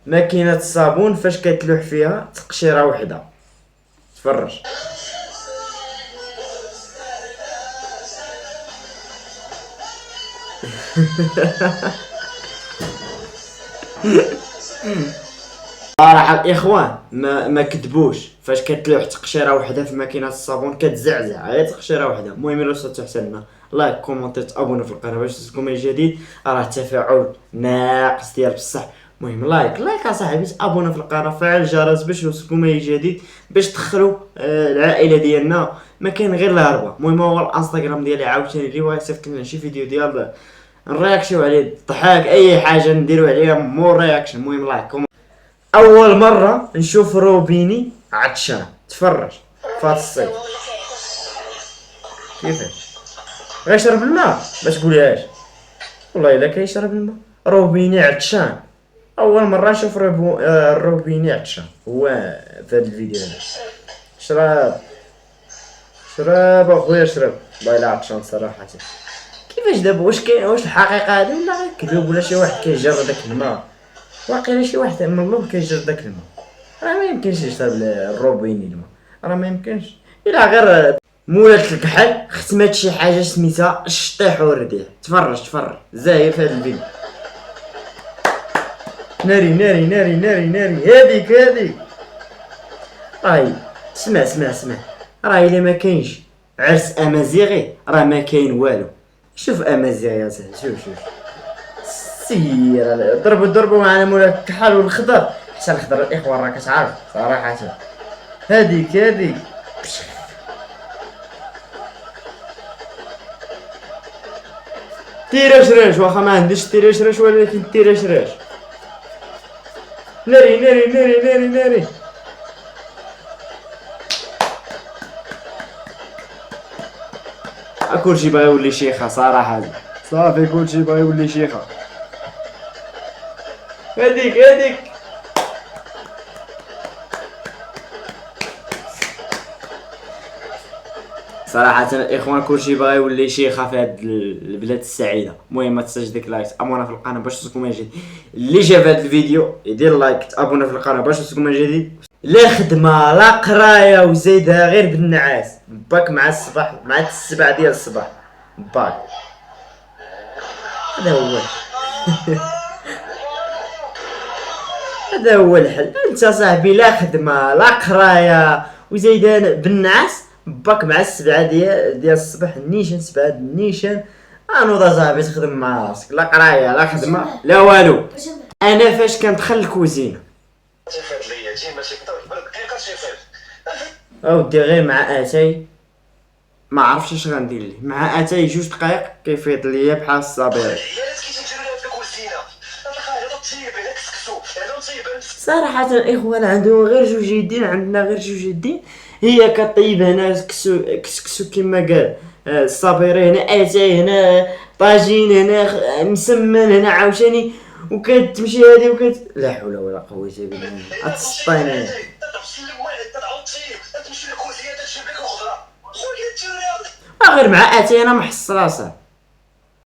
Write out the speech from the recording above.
ماكينة الصابون فاش كتلوح فيها تقشيرة وحدة. تفرج. صراحة الاخوان ما كذبوش، فاش كتلوح تقشيره وحده في ماكينه الصابون كتزعزع غير تقشيره وحده. المهم الا وصلتوا حتى لنا لايك كومونتي تابونوا في القناه باش توصلكم اي جديد. راه التفاعل ناقص ديال بصح. المهم لايك اصاحبي، تابونوا في القناه، فعل الجرس باش يوصلكم اي جديد، باش تدخلوا العائله ديالنا. ما كاين غير الهربه. المهم هو الانستغرام ديالي عاوتاني اللي بغا يصيفط لنا شي فيديو ديال نرياكشيو عليه الضحك، اي حاجه نديرو عليها مور رياكشن. المهم لايك. اول مره نشوف روبيني عطشان. تفرج فهاد الصيف كيفاش غيشرب الماء. ما تقوليهاش والله الا كيشرب الماء. روبيني عطشان. اول مره نشوف روبيني عطشان هو في هاد الفيديو هذا. شراب اخويا شرب. والله الا عطشان صراحه. كيفاش دابا؟ واش الحقيقه هادي ولا غير كذوب ولا شي واحد كيجر داك الماء؟ واقيلا شي واحد من اللور كيجر داك الماء. راه ما يمكنش يشرب الروبيني الماء، راه ما يمكنش. الا غير مولات الكحل ختمات شي حاجه سميتها الشطيح والرديح. تفرج زاهي في هذا الفيديو. ناري هذيك راهي. اسمع راه الا ما كاينش عرس امازيغي راه ما كاين والو. شوف امازيغي يا صاحبي، شوف سير ضربوا معنا مولا الكحل والخضر. حتى الخضر الاخوان راه كتعرف صراحه. هذيك تيرشرش. واخا ما عنديش تيرشرش ولكن تيرشرش. ناري. كلشي باغي يولي شيخه صراحه. صافي كلشي باغي يولي شيخه. هذيك صراحة الاخوان كلشي باغي يولي شيخة في هاد البلاد السعيدة. المهم ما تنساش ديك لايك، تابونا في القناة باش توصلكم من جديد. اللي جا في هاد الفيديو يدير لايك، تابونا في القناة باش توصلكم من جديد. لا خدمة لا قراية وزيدها غير بالنعاس. باك مع الصباح مع 7 ديال الصباح باك. هذا هو هذا هو الحل. انت صاحبي لا خدمة لا قراية وزيدان بالنعاس باك مع 7 ديال الصباح نيشان 7 النيشان. انوض صاحبي تخدم مع راسك. لا قرايه لا خدمه لا والو. انا فاش كندخل الكوزينه اودي غير مع اتاي ما عرفتش اش غندير ليه. مع اتاي 2 دقائق كيفيض ليا بحال الصابيري. صراحة الاخوان عندهم غير 2 يدين، عندنا غير 2 يدين. هي كطيب هنا كسكسو كيما قال الصابيري، هنا اتاي، هنا طاجين، هنا مسمن، هنا عاوتاني وكتمشي هادي لا حول ولا قوة الا بالله. غتسطيني غير مع اتاي. انا محصل اصاحبي.